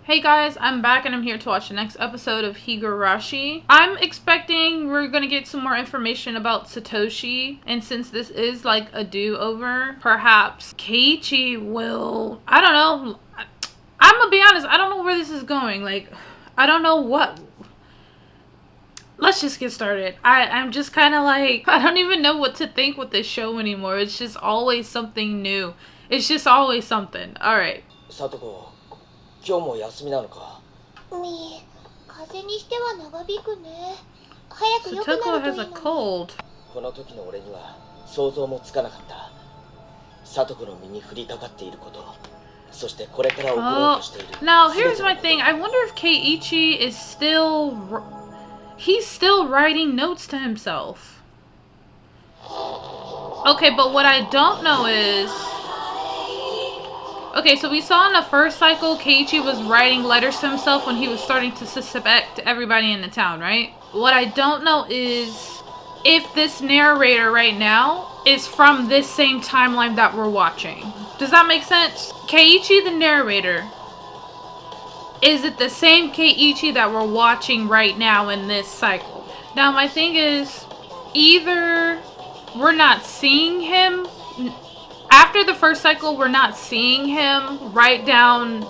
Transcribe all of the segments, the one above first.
Hey guys, I'm back and I'm here to watch the next episode of Higurashi. I'm expecting we're gonna get some more information about Satoshi, and since this is like a do-over, perhaps Keiichi will, I don't know, I'm gonna be honest, I don't know where this is going. Like, I don't know what. Let's just get started. I'm just kind of like, I don't even know what to think with this show anymore. It's just always something new. It's just always something. Alright. Satoko, 今日も休みなのか? Satoko has a cold. この時の俺には想像もつかなかった。Satokoの身に降りかかっていること。そしてこれから起ころうとしている。Now here's my thing. I wonder if Keiichi is still, he's still writing notes to himself. Okay, but what I don't know is, okay, so we saw in the first cycle, Keiichi was writing letters to himself when he was starting to suspect everybody in the town, right? What I don't know is if this narrator right now is from this same timeline that we're watching. Does that make sense? Keiichi, the narrator, is it the same Keiichi that we're watching right now in this cycle? Now, my thing is, either we're not seeing him after the first cycle, we're not seeing him write down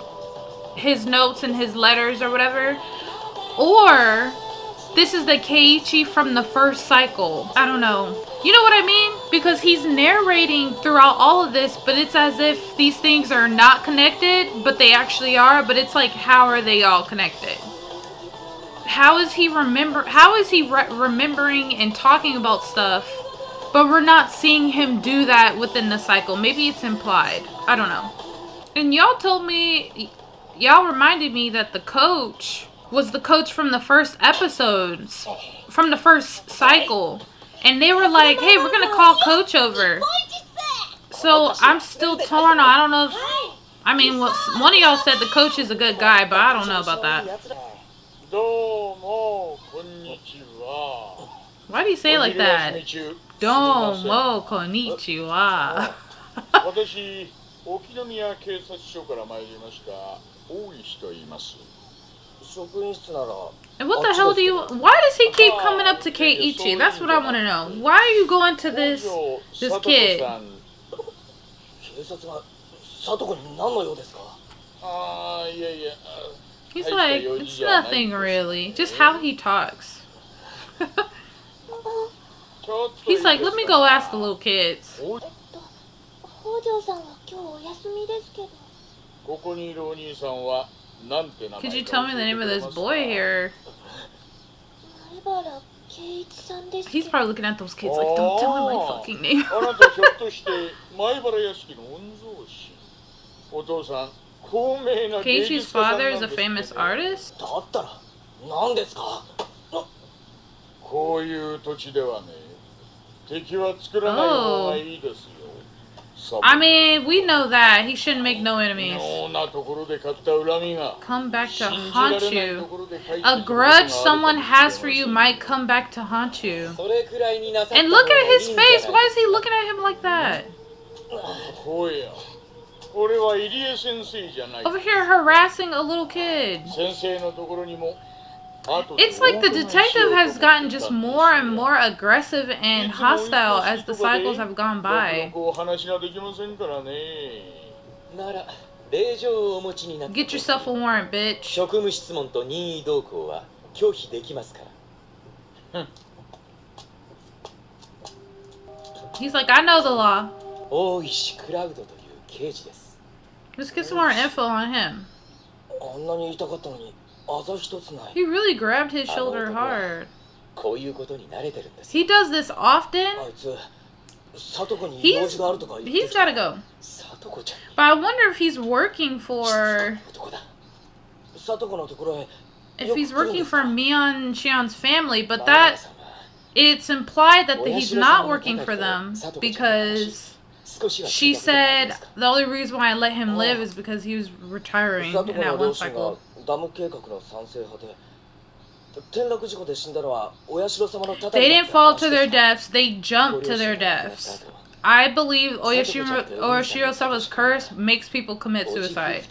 his notes and his letters or whatever, or this is the Keiichi from the first cycle. I don't know. You know what I mean? Because he's narrating throughout all of this, but it's as if these things are not connected, but they actually are. But it's like, how are they all connected? How is he remembering and talking about stuff, but we're not seeing him do that within the cycle? Maybe it's implied. I don't know. And y'all told me, y'all reminded me that the coach was the coach from the first episodes, from the first cycle. And they were like, hey, we're going to call coach over. So I'm still torn. I don't know if, I mean, one of y'all said the coach is a good guy, but I don't know about that. Why do you say it like that? Domo konnichiwa. And what the hell do you... Why does he keep coming up to Keiichi? That's what I want to know. Why are you going to this kid? He's like, it's nothing really. Just how he talks. He's like, let me go ask the little kids. Could you tell me the name of this boy here? He's probably looking at those kids like, don't tell him my fucking name. Keiichi's father is a famous artist? Oh. I mean, we know that. He shouldn't make no enemies. Come back to haunt you. A grudge someone has for you might come back to haunt you. And look at his face. Why is he looking at him like that? Over here harassing a little kid. It's like the detective has gotten just more and more aggressive and hostile as the cycles have gone by. Get yourself a warrant, bitch. He's like, I know the law. Let's get some more info on him. He really grabbed his shoulder hard. He does this often. He's gotta go. But I wonder if he's working for... If he's working for Mion Shion's family, but that... It's implied that he's not working for them because she said the only reason why I let him live is because he was retiring in that one cycle. They didn't fall to their deaths, they jumped to their deaths. I believe Oyashiro-sama's curse makes people commit suicide.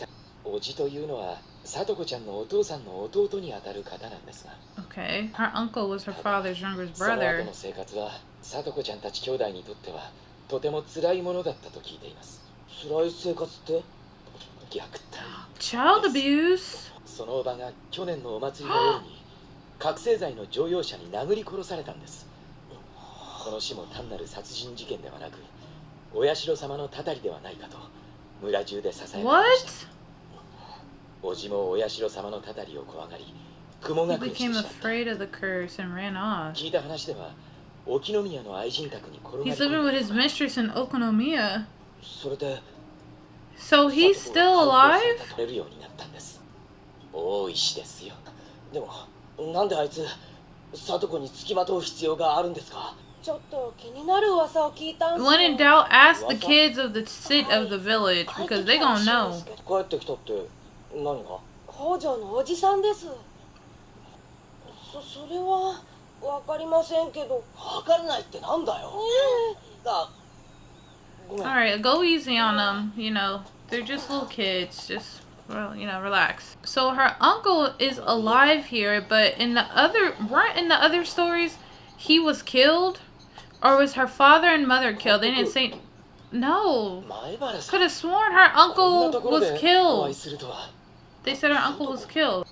里子ちゃんのお父さんの弟にあたる方なんですが、 Okay. Her uncle was her father's younger その後 brother. の生活は里子ちゃんたち兄弟にとってはとても辛いものだったと聞いています。辛い生活って？虐待。 Child abuse. そのおばが去年のお祭りの夜に覚醒剤の乗用車に殴り殺されたんです。この死も単なる殺人事件ではなく、お社様のたたりではないかと村中で支えられま What? した。おじもお社様のたたりを怖がり、雲 He 隠れしてし became まった。 afraid of the curse and ran off. 聞いた話では沖宮の愛人宅に転がり He's 込 living ん with だ his とか。 mistress in Okonomiya. それで So he's still alive? 取れるようになったんです。大石ですよ。でもなんであいつ里子に付きまとう必要があるんですか？ちょっと気になる噂を聞いたんすよ。 When in doubt, ask the kids of the village because they gonna know. 帰ってきたって何が？北条のおじさんです。それはわかりませんけど。わからないってなんだよ。あ、ごめん。 Alright, go easy on them. You know, they're just little kids. Just, well, you know, relax. So her uncle is alive here, but in the other stories, he was killed? Or was her father and mother killed? They didn't say. No. 前原さん。 Could have sworn her こんな uncle ところで was お会い killed. するとは。 They said her uncle was killed.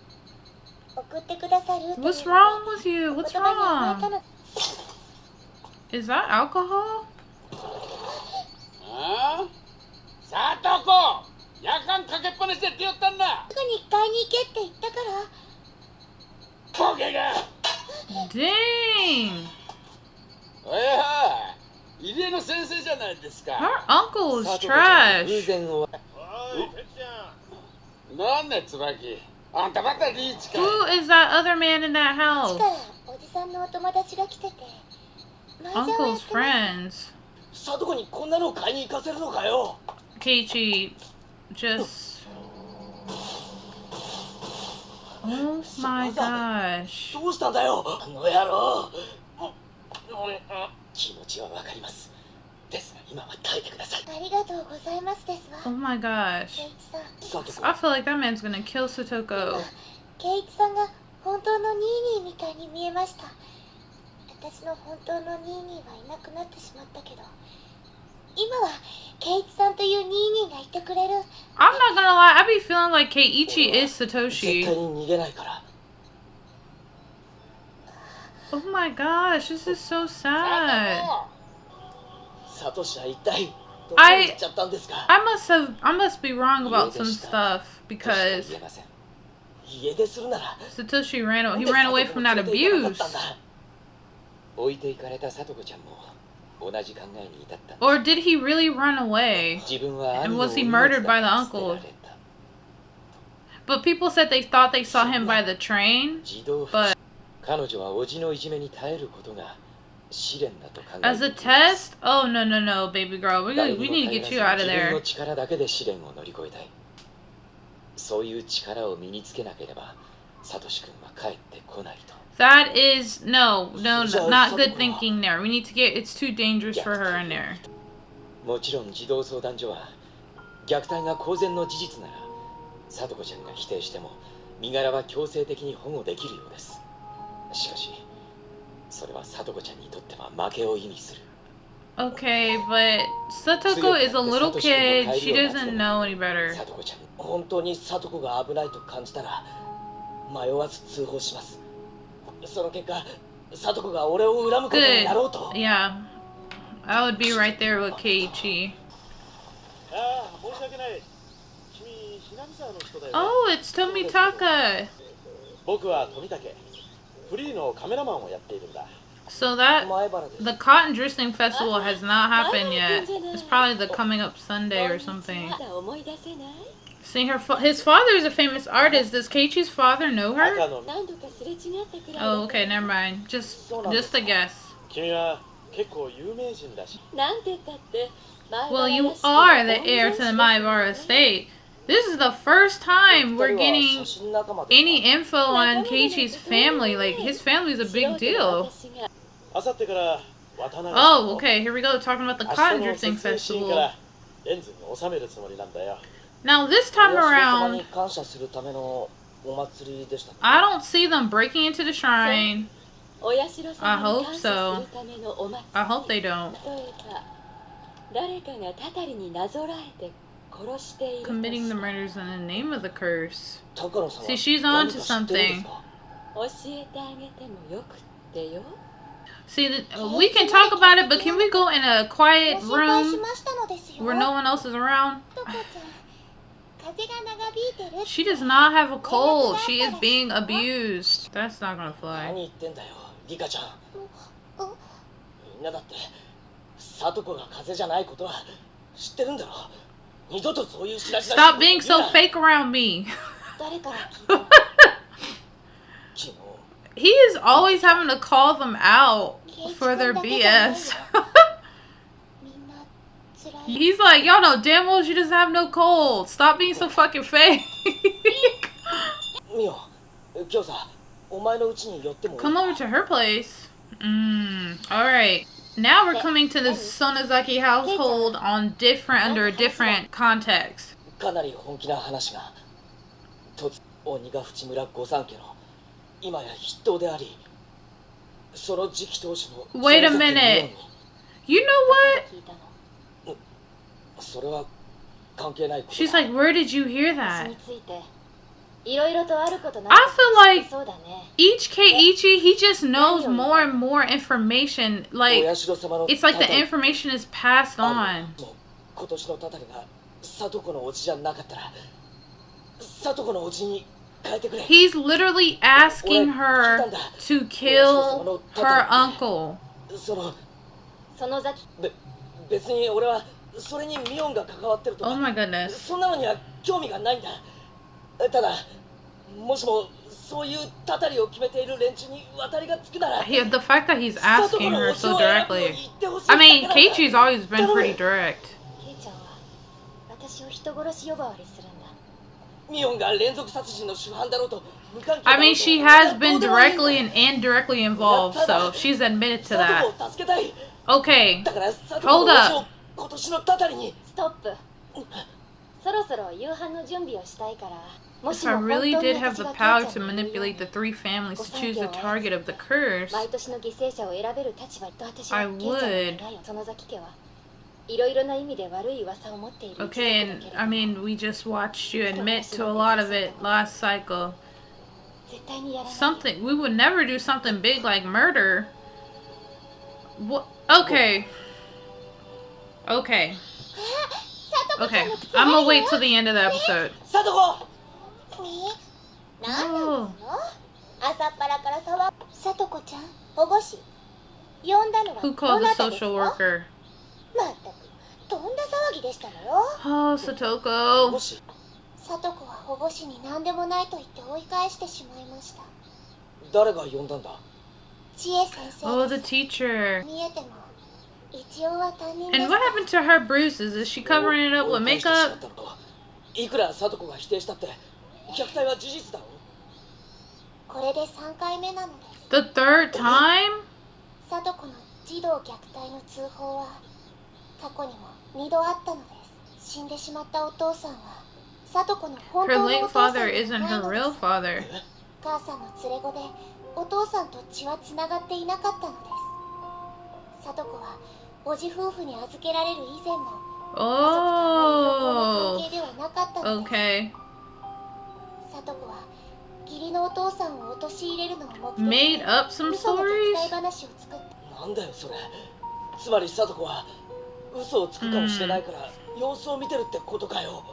送ってくださるというので What's wrong with you? お What's 言葉に甘えた wrong? の。 Is that alcohol? ああ、さとこ、夜間かけっぱなしで出よったんだ。すぐに買いに行けって言ったから。焦げが。 Dang. おや、入江の先生じゃないですか。 Her uncle is 里子ちゃんの偶 trash. 然を。おい、てっちゃん。なんで椿。あんたまたリーチかい。 Who is that other man in that こっ house? ちからおじさんのお友達が来てて。麻雀をや Uncle's ってます。 friends. 里子にこんなの買いに行かせるのかよ。 Keiichi, just. Oh my gosh. どうしたんだよ、あの野郎。気持ちはわかります。ですが今は耐えてください。ありがとうございますですわ。 Oh my ケ gosh. イチさん。里子 I feel like that man's gonna kill Satoko. ケイチさんが本当のニーニーみたいに見えました。私の本当のニーニーはいなくなってしまったけど、今はケイチさんというニーニーがいてくれる。 I'm not gonna lie, I be feeling like Keiichi is 絶対 Satoshi. に逃げないから。 Oh my gosh, this is so さ sad. とこ。サトシは一体どこに行っちゃったんですか？ I must be wrong about some stuff としか because 言えません。家出するなら Satoshi he ran away from that abuse. 置いていかれた里子ちゃんも同じ考えに至ったんです。 Or did he really run away? 自分は兄 And の was he お荷 murdered 物 by the だと捨て uncle? られた。 But people said they thought they saw him by the train. 児童不 But 彼女は叔父のいじめに耐えることが試練だと考えてい as a ます。 test? Oh no, baby girl. We 誰にも need to 頼 get らず you out of 自分の there. 力だけで試練を乗り越えたい。そういう力を身につけなければサトシ君は帰ってこないと。 That is no, not good thinking there. We need to get it's too dangerous for her in there. もちろん児童相談所は虐待が公然の事実なら里子ちゃんが否定しても身柄は強制的に保護できるようです。しかしそれは里子ちゃんにとっては負けを意味する。 Okay, but Satoko is a little kid. She doesn't know any better. 里子ちゃん、本当に里子が危ないと感じたら迷わず通報します。その結果里子が俺を恨むことになろうと。 Yeah. I would be right there with Keiichi. ああ、申し訳ない。君、ひなみ沢の人だよね。 Oh, it's Tomitaka. 僕は富武。フリーのカメラマンをやっているんだ。 So that 前原です。 the cotton drifting festival has not happened yet. It's probably the coming up Sunday or something. まだ思い出せない。 See, his father is a famous artist. Does Keiichi's father know her? 赤の何度かすれ違ったくらい。 Oh, okay, never mind. Just a guess. 君は結構有名人だし。なんて言ったって。 Well, you are the heir to the Maibara estate. This is the first time we're getting any info on Keiichi's family. Like, his family is a big deal. あさってから渡辺。 Oh, okay, here we go, talking about the 明日 cotton の drifting 撮影シーンか festival. らレンズに収めるつもりなんだよ。Now this time お社様 around, に感謝するためのお祭りでしたっけ？ I don't see them breaking into the shrine. お社様に感謝するためのお祭り。 I hope they don't. 例えば誰かがたたりになぞらえて殺していると Committing し the た murders in the name of the curse. 高野さんは See, she's 何 on か to 知ってるんです something. か？教えてあげてもよくってよ。 See, we can talk about it, but can we go in a quiet ご心配し room ましたのですよ。 where no one else is around? トコちゃん、風が長引いてるって。 She does not have a cold. She is being abused. That's not gonna 何 fly. 言ってんだよリカちゃん。うみんなだって聡子が風邪じゃないことは知ってるんだろ。二度とそういう知らし Stop being so fake around me. 誰から聞いたの？昨日 He is always having to call them out for their BS. みんな辛い。 He's like, y'all know damn well she doesn't have no cold. Stop being so fucking fake. ミオ今日さお前の家に寄ってもいい Come over to her place. Alright. Now we're coming to the Sonozaki household on under a different context. かなり本気な話が突鬼ヶ淵村御三家の今や筆頭でありその次期当主の Wait a minute. You know what? 聞いたの。それは関係ないことだ She's like, where did you hear 私 that? についていろいろとあることない I feel like そうだね。 each Keiichi, he just knows more and more information. お Like, 社様の it's like the たたり information is passed あ on. もう今年のたたりが聡子のおじじゃなかったら聡子のおじに変えてくれ He's literally asking her to kill her uncle. その園崎別に俺はそれにミオンが関わってると Oh か my goodness. そんなのには興味がないんだただもしもそういうたたりを決めている連中に渡りがつくなら The fact that he's asking her so directly. I mean, Keiichi's always been pretty direct. ケイちゃんは私を人殺し呼ばわりするんだ。ミオンが連続殺人の主犯だろうと無関係だ I ろうと mean, she has been どうでもいいんだ directly and indirectly involved, so she's admitted to 聡 that. 子を助けたい Okay, だから聡子 hold のおじ up. を今年のたたりにストップ。そろそろ夕飯の準備をしたいから。も If し I も本 really 当に did have 私 the が power ケイ to ちゃんに言うよう manipulate に the three families to choose the target of the curse, 毎年の犠牲者を選べる立場と私は I ケイちゃんの would. 願いを園崎家はいろいろな意味で悪い噂を持っている一族だけ Okay, れ and ど I mean, we just watched you admit to a lot of it last cycle. 絶対にやらない。 Something, we would never do something big like murder. What? Okay. Okay. Okay. I'm gonna wait till the end of the episode. 聡子何なの？朝っぱらから騒ぐ。さとこちゃん、保護司。呼んだのは Who ど called な the たです social か？ worker? まったく、とんだ騒ぎでしたのよ。 Oh, Satoko. もしさとこは保護司に何でもないと言って追い返してしまいました。誰が呼んだんだ知恵先生 Oh, で the す。 teacher. 見えても、一応は担任で And す what happened to her bruises? Is she covering it up with 追い返してしま makeup? ったのかいくら聡子が否定したって虐待は事実だろこれで3回目なのです。 The third time? さとこの児童虐待の通報は過去にも2度あったのです。死んでしまったお父さんはさとこの本 Her 当の late お父さん father では isn't ない her ので real す。 father. 母さんの連れ子でお父さんと血はつながっていなかったのです。さとこはおじ夫婦に預けられる以前も家族とあまり良好な関 Oh. 係ではなかったのです。 Okay. さとこは義理のお父さんを陥れるのを目的 Made に up some 嘘の虐 stories? 待話を作った。なんだよそれつまり聡子は嘘をつくかもしれないから様子を見てるってことかよ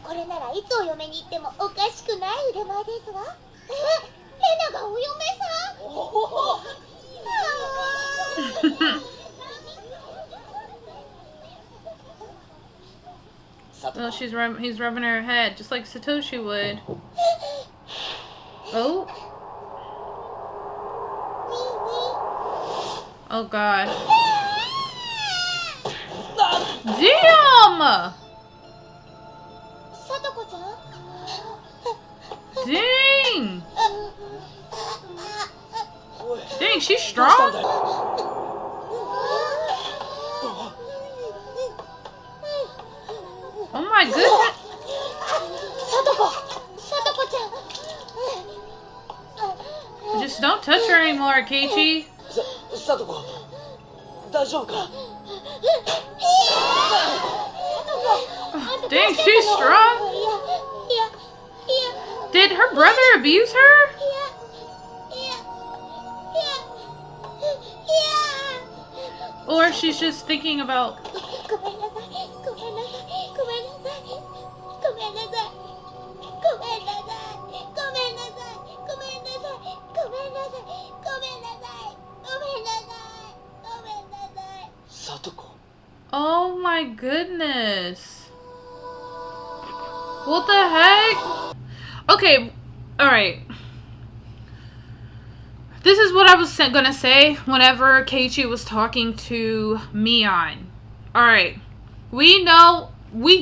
これならいつお嫁に行ってもおかしくない腕前ですわ。レナがお嫁さん。Oh, he's rubbing her head just like Satoshi would. Oh. Oh god. Damn! さとこちゃん。 Dang! おい Dang, she's どうしたん strong? だよ Oh my goodness. Thanks. Don't touch her anymore, Keiichi. サトコ大丈夫か Dang, she's strong. いや Did her brother abuse her? いや Or she's just thinking about... ごめんなさいごめんなさいごめんなさいごめんなさいごめんなさいごめんなさいごめんなさいごめんなさいごめんなさいごめんなさいごめんなさい サトコ Oh my goodness. What the heck? Okay, alright. This is what I was gonna say whenever Keiichi was talking to Mion. Alright. We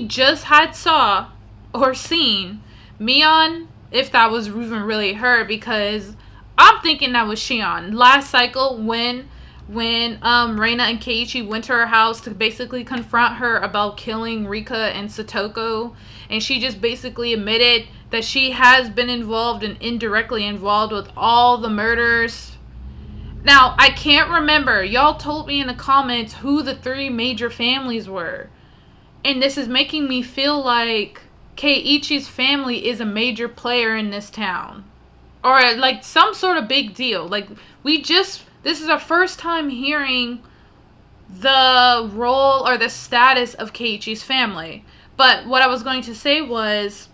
just had saw or seen Mion, if that was even really her, because I'm thinking that was Shion. Last cycle when Reina and Keiichi went to her house to basically confront her about killing Rika and Satoko, and she just basically admitted that she has been involved and indirectly involved with all the murders. Now, I can't remember. Y'all told me in the comments who the 3 major families were. And this is making me feel like Keiichi's family is a major player in this town. Or like some sort of big deal. Like this is our first time hearing the role or the status of Keiichi's family. But what I was going to say was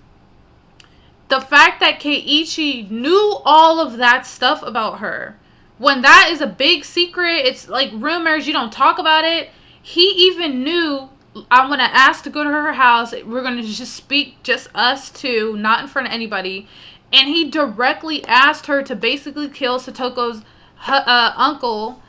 the fact that Keiichi knew all of that stuff about her. When that is a big secret, it's like rumors, you don't talk about it. He even knew, I'm going to ask to go to her house. We're going to just speak, just us two, not in front of anybody. And he directly asked her to basically kill Satoko's uncle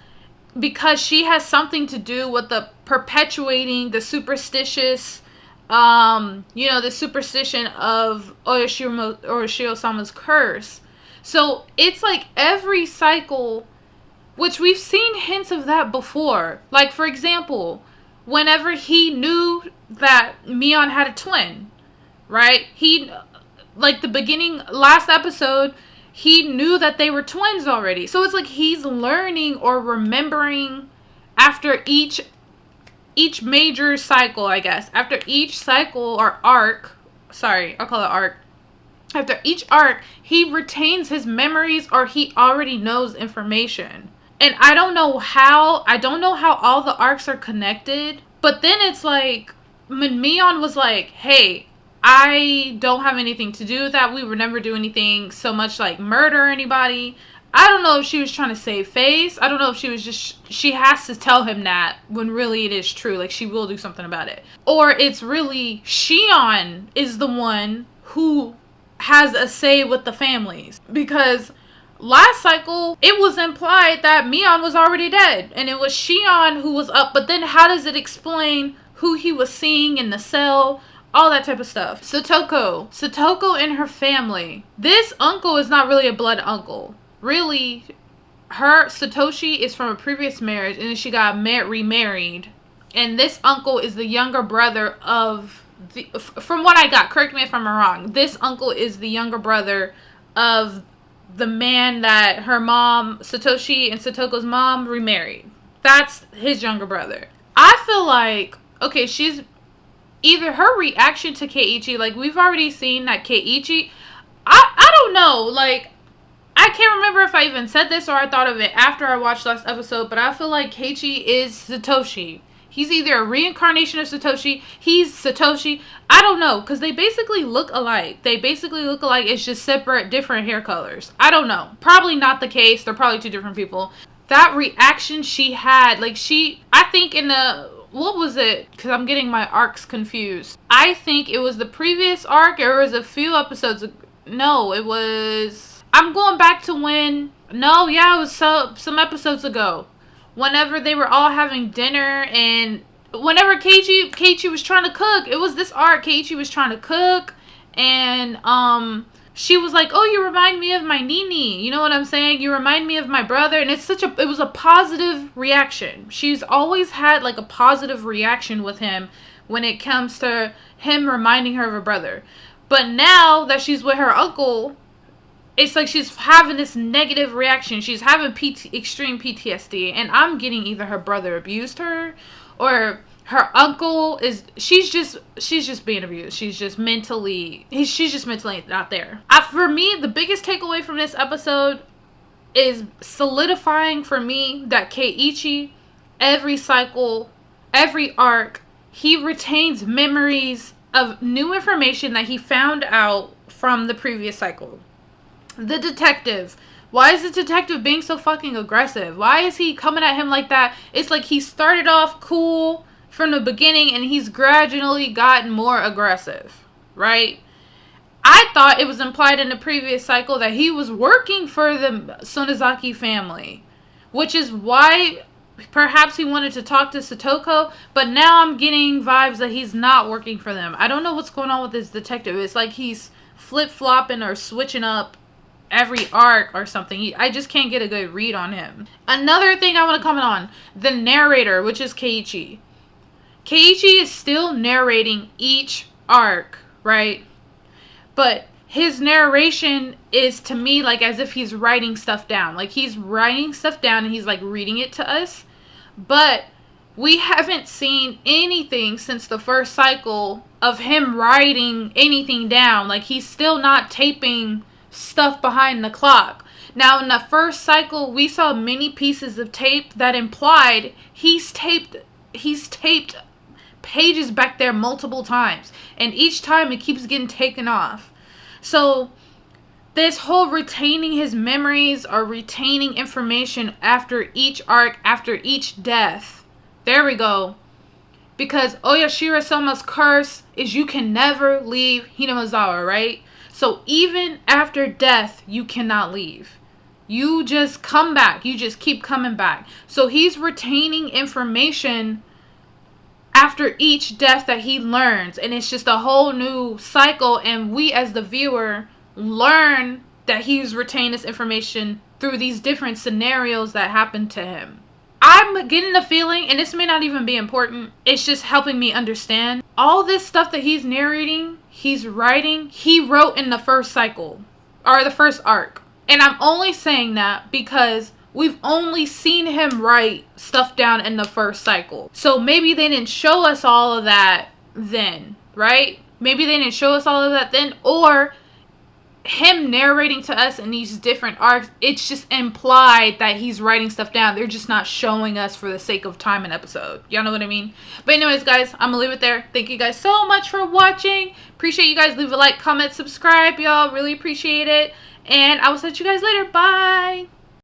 because she has something to do with the perpetuating the superstitious, the superstition of Oyoshiro-sama's curse. So it's like every cycle, which we've seen hints of that before. Like, for example, whenever he knew that Mion had a twin, right? Like the beginning, last episode, he knew that they were twins already. So it's like he's learning or remembering after each major cycle, I guess. After each cycle or arc, sorry, I'll call it arc. After each arc, he retains his memories or he already knows information. And I don't know how all the arcs are connected. But then it's like, when Mion was like, hey, I don't have anything to do with that. We would never do anything so much like murder anybody. I don't know if she was trying to save face. I don't know if she was she has to tell him that when really it is true. Like, she will do something about it. Or it's really Shion is the one who has a say with the families. Because last cycle, it was implied that Mion was already dead. And it was Shion who was up. But then how does it explain who he was seeing in the cell? All that type of stuff. Satoko and her family. This uncle is not really a blood uncle. Really, Satoshi is from a previous marriage. And then she got remarried. And this uncle is the younger brother of... from what I got, correct me if I'm wrong, this uncle is the younger brother of the man that her mom, Satoshi and Satoko's mom, remarried. That's his younger brother. I feel like, okay, she's either her reaction to Keiichi, like we've already seen that Keiichi, I don't know, like I can't remember if I even said this or I thought of it after I watched last episode, but I feel like Keiichi is Satoshi. He's either a reincarnation of Satoshi. He's Satoshi. I don't know. Because they basically look alike. It's just separate, different hair colors. I don't know. Probably not the case. They're probably 2 different people. That reaction she had. Like, I think in the... What was it? Because I'm getting my arcs confused. I think it was the previous arc. Or it was a few episodes ago. No, it was... I'm going back to when... No, yeah, it was some episodes ago. Whenever they were all having dinner and whenever Keiichi was trying to cook, it was this arc. Keiichi was trying to cook and she was like, oh, you remind me of my Nini. You know what I'm saying? You remind me of my brother. And it was a positive reaction. She's always had like a positive reaction with him when it comes to him reminding her of her brother. But now that she's with her uncle, it's like she's having this negative reaction. She's having extreme PTSD, and I'm getting either her brother abused her, or her uncle is. She's just being abused. She's just mentally not there. For me, the biggest takeaway from this episode is solidifying for me that Keiichi, every cycle, every arc, he retains memories of new information that he found out from the previous cycle. The detective. Why is the detective being so fucking aggressive? Why is he coming at him like that? It's like he started off cool from the beginning and he's gradually gotten more aggressive, right? I thought it was implied in the previous cycle that he was working for the Sonozaki family, which is why perhaps he wanted to talk to Satoko, but now I'm getting vibes that he's not working for them. I don't know what's going on with this detective. It's like he's flip-flopping or switching up every arc or something. I just can't get a good read on him. Another thing I want to comment on, the narrator, which is Keiichi. Keiichi is still narrating each arc, right? But his narration is, to me, like as if he's writing stuff down. Like he's writing stuff down and he's like reading it to us. But we haven't seen anything since the first cycle of him writing anything down. Like he's still not taping stuff behind the clock. Now in the first cycle we saw many pieces of tape that implied he's taped pages back there multiple times, and each time it keeps getting taken off. So this whole retaining his memories or retaining information after each arc, after each death, there we go, because Oyashiro-sama's curse is you can never leave Hinamazawa, right? So even after death, you cannot leave. You just come back. You just keep coming back. So he's retaining information after each death that he learns. And it's just a whole new cycle. And we as the viewer learn that he's retained this information through these different scenarios that happened to him. I'm getting the feeling, and this may not even be important, it's just helping me understand. All this stuff that he's narrating, he's writing, he wrote in the first cycle, or the first arc. And I'm only saying that because we've only seen him write stuff down in the first cycle. So maybe they didn't show us all of that then, right? Maybe they didn't show us all of that then, or him narrating to us in these different arcs, it's just implied that he's writing stuff down. They're just not showing us for the sake of time and episode. Y'all know what I mean? But anyways, guys, I'm gonna leave it there. Thank you guys so much for watching. Appreciate you guys. Leave a like, comment, subscribe, y'all. Really appreciate it. And I will see you guys later. Bye.